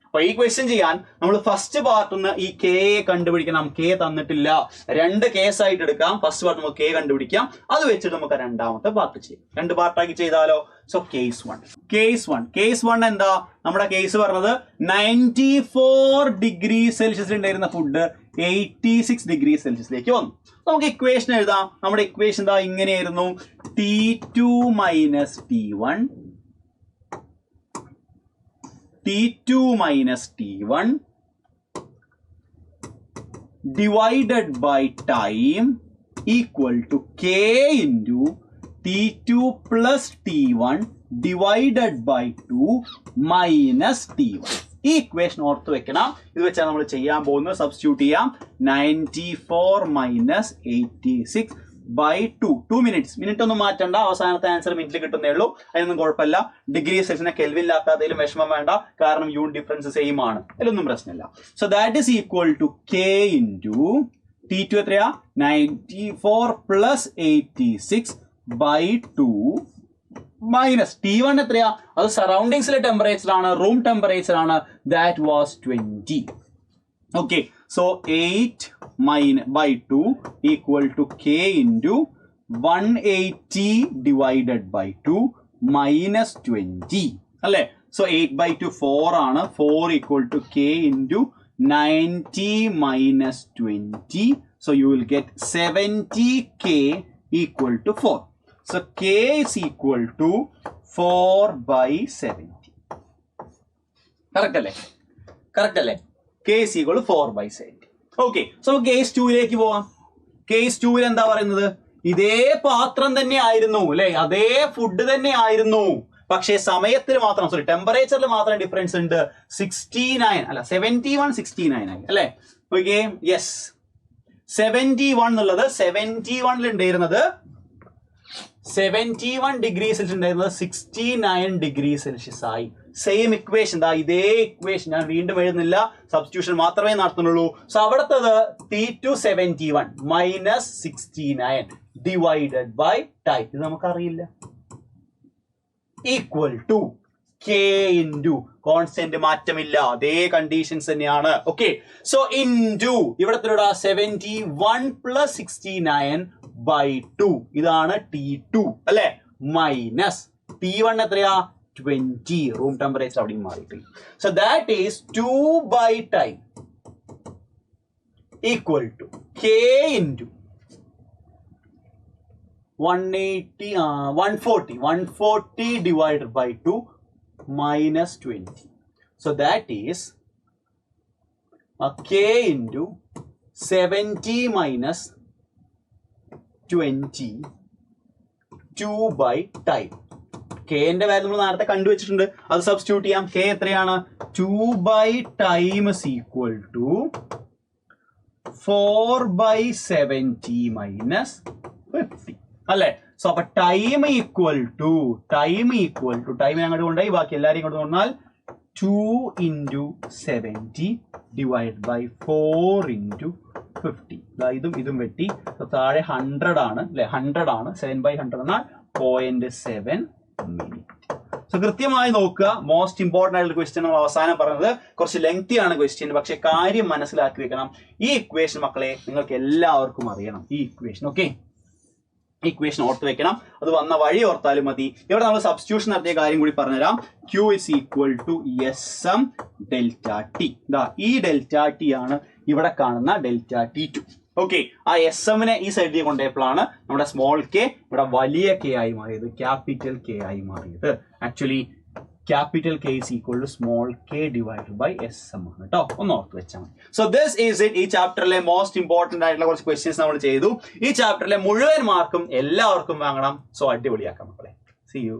അപ്പൊ ഈ ക്വസ്റ്റ്യൻ ചെയ്യാൻ നമ്മൾ ഫസ്റ്റ് പാർട്ടിൽ നിന്ന് ഈ കെ കണ്ടുപിടിക്കണം. കെ തന്നിട്ടില്ല, 2 കേസായിട്ട് എടുക്കാം. ഫസ്റ്റ് പാർട്ട് നമുക്ക് കെ കണ്ടുപിടിക്കാം, അത് വെച്ചിട്ട് നമുക്ക് രണ്ടാമത്തെ പാർട്ട് ചെയ്യാം. 2 പാർട്ടാക്കി ചെയ്താലോ? സോ കേസ് 1 എന്താ? നമ്മുടെ കേസ് പറഞ്ഞത് 94 ഡിഗ്രി സെൽഷ്യസിൽ ഉണ്ടായിരുന്ന ഫുഡ് 86 ഡിഗ്രി സെൽഷ്യസിലേക്ക് വന്നു. നമുക്ക് ഇക്വേഷൻ എഴുതാം. നമ്മുടെ ഇക്വേഷൻ എന്താ? ഇങ്ങനെയായിരുന്നു: T2 minus T1 divided by time equal to K into T2 plus T1 divided by 2 minus T1. ഈ ഇക്വേഷൻ ഓർത്ത് വെക്കണം. ഇത് വെച്ചാൽ നമ്മൾ ചെയ്യാൻ പോകുന്നത് സബ്സ്റ്റിറ്റ്യൂട്ട് ചെയ്യാം. 94 minus 86 by 2 മിനിറ്റ്സ്. മിനിറ്റ് ഒന്നും മാറ്റണ്ട, അവസാനത്തെ ആൻസർ മിനിറ്റിൽ കിട്ടുന്നേ ഉള്ളൂ. അതിനൊന്നും കുഴപ്പമില്ല. ഡിഗ്രി സെൽഷ്യസിനെ കെൽവിനിലാക്കാത്തതിലും വിഷമം വേണ്ട, കാരണം യൂണിറ്റ് ഡിഫറൻസ് സെയിം ആണ്, അതിലൊന്നും പ്രശ്നമില്ല. So that is equal to K into T2 എത്രയാ? 94 plus 86 by 2 മൈനസ് T1 എത്രയാ? അത് സറൗണ്ടിങ്സിലെ ടെമ്പറേച്ചർ ആണ്, റൂം ടെമ്പറേച്ചർ ആണ്. That was 20. Okay, so 8 by 2 equal to K into 180 divided by 2 minus 20 അല്ലേ. സോ 8 by 2 4 ആണ്. 4 equal to K into 90 minus 20. So you will get 70K equal to 4. So K is equal to 4 by 70. Correct അല്ലേ? K is equal to 4 by 70. Okay, so case 2ലേക്ക് പോവാം. കേസ് 2ൽ എന്താ പറയുന്നത്? ഇതേ പാത്രം തന്നെ ആയിരുന്നു അല്ലെ, അതേ ഫുഡ് തന്നെ ആയിരുന്നു. പക്ഷേ സമയത്തിൽ മാത്രം, സോറി ടെമ്പറേച്ചറിൽ മാത്രം ഡിഫറൻസ് ഉണ്ട്. 69 അല്ല 71 69 ആയി അല്ലെ. ഓക്കെ, യെസ് 71 എന്നുള്ളത് 71 ഉണ്ടായിരുന്നത് 71 ഡിഗ്രി സെൽഷ്യസ് ഉണ്ടായിരുന്നത് 69 ഡിഗ്രി സെൽഷ്യസ് ആയി. സെയിം ഇക്വേഷൻ ദാ ഇതേ ഇക്വേഷൻ ഞാൻ വീണ്ടും എഴുതുന്നില്ല, സബ്സ്റ്റിറ്റ്യൂഷൻ മാത്രമേ നടത്തുന്നുള്ളൂ. സോ അവിടുത്തത് T2 71 minus 69 divided by time, ഇത് നമുക്കറിയില്ല, equal to K into constant മാറ്റമില്ല, അതേ കണ്ടീഷൻസ് തന്നെയാണ്. ഓക്കെ, സോ ഇൻറ്റു ഇവിടത്തെ 71 plus 69 by 2 ഇതാണ് T2 അല്ലെ, മൈനസ് T1 എത്രയാ? 20. റൂം ടെമ്പറേച്ചർ അവിടെയും മാറിയിട്ടില്ല. So that is 2 by time equal to K into 140 divided by 2 minus 20. So that is K into 70 minus 20 2 by time. K ന്റെ വാല്യൂ നമ്മൾ നേരത്തെ കണ്ടുവച്ചിട്ടുണ്ട്, അത് സബ്സ്റ്റിറ്റ്യൂട്ട് ചെയ്യാം. K എത്രയാണ്? 2 by time is equal to 4 by 70 minus 50 അല്ലെ. സോ അപ്പൊ ടൈം ഈക്വൽ ടു ടൈം അങ്ങോട്ട് കൊണ്ടുപോയി ബാക്കി എല്ലാവരും ഇങ്ങോട്ട് കൊണ്ടാൽ 2 into 70 divided by 4 into 50. ഇതും വെട്ടി താഴെ 100 ആണ് അല്ലെ, 100 ആണ്. 7 by 100 എന്നാൽ 0.7 മിനിറ്റ്. സോ കൃത്യമായി നോക്കുക. മോസ്റ്റ് ഇമ്പോർട്ടന്റ് ആയിട്ടുള്ള ക്വസ്റ്റ്യൻ നമ്മൾ അവസാനം പറഞ്ഞത്. കുറച്ച് ലെങ്തി ആണ് ക്വസ്റ്റ്യൻ, പക്ഷെ കാര്യം മനസ്സിലാക്കി വെക്കണം. ഈ ഇക്വേഷൻ മക്കളെ നിങ്ങൾക്ക് എല്ലാവർക്കും അറിയണം, ഈ ഇക്വേഷൻ. ഓക്കെ, ഇക്വേഷൻ ഓർത്ത് വെക്കണം. അത് വന്ന വഴി ഓർത്താലും മതി. ഇവിടെ നമ്മൾ സബ്സ്റ്റിറ്റ്യൂഷൻ നടത്തിയ കാര്യം കൂടി പറഞ്ഞുതരാം. Q is equal to SM delta T. ഇതാ ഈ ഡെൽറ്റ ടി ആണ് ഇവിടെ കാണുന്ന ഡെൽറ്റ T2. ഓക്കെ, ആ SM നെ ഈ സൈഡിൽ കൊണ്ടുപോയപ്പോഴാണ് നമ്മുടെ സ്മോൾ കെ ഇവിടെ വലിയ കെ ആയി മാറിയത്, ക്യാപിറ്റൽ കെ ആയി മാറിയത്. Actually capital K is equal to small k divided by SM ആണ് കേട്ടോ, ഒന്ന് ഓർത്ത് വെച്ചാൽ മതി. So this is it. ഈ ചാപ്റ്ററിലെ മോസ്റ്റ് ഇമ്പോർട്ടന്റ് ആയിട്ടുള്ള കുറച്ച് ക്വസ്റ്റ്യൻസ് നമ്മൾ ചെയ്തു. ഈ ചാപ്റ്ററിലെ മുഴുവൻ മാർക്കും എല്ലാവർക്കും വാങ്ങണം. സോ അടിപൊളിയാക്കാം മക്കളെ. See you.